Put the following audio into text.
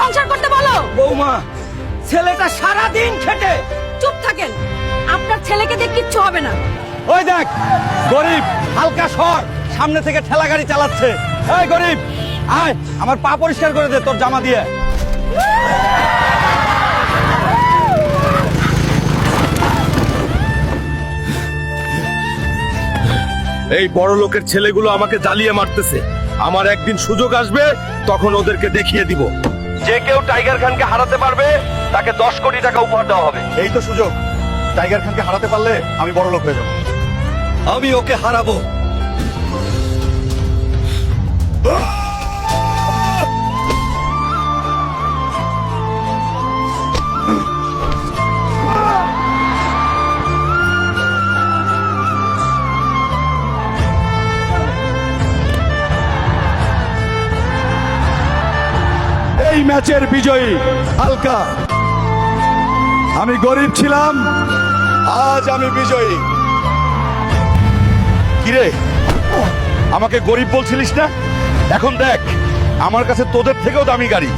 সংসার করতে বলো। বৌমা, ছেলেটা সারা দিন খেটে। চুপ থাকেন, আপনার ছেলেকে দিয়ে কিচ্ছু হবে না। ওই দেখ, গরিব হালকা সর সামনে থেকে ঠেলা গাড়ি চালাচ্ছে। এই গরিব, আয় আমার পা পরিষ্কার করে দে তোর জামা দিয়ে। এই বড় লোকের ছেলেগুলো আমাকে জ্বালিয়ে মারতেছে। আমার একদিন সুযোগ আসবে, তখন ওদেরকে দেখিয়ে দিব। যে কেউ টাইগার খানকে হারাতে পারবে তাকে 10 কোটি টাকা উপহার দেওয়া হবে। এই তো সুযোগ, টাইগার খানকে হারাতে পারলে আমি বড় লোক হয়ে যাবো। আমি ওকে হারাবো। এই ম্যাচের বিজয়ী হালকা। আমি গরিব ছিলাম, আজ আমি বিজয়ী। কিরে, আমাকে গরিব বলছিলিস না? এখন দেখ, আমার কাছে তোদের থেকেও দামি গাড়ি।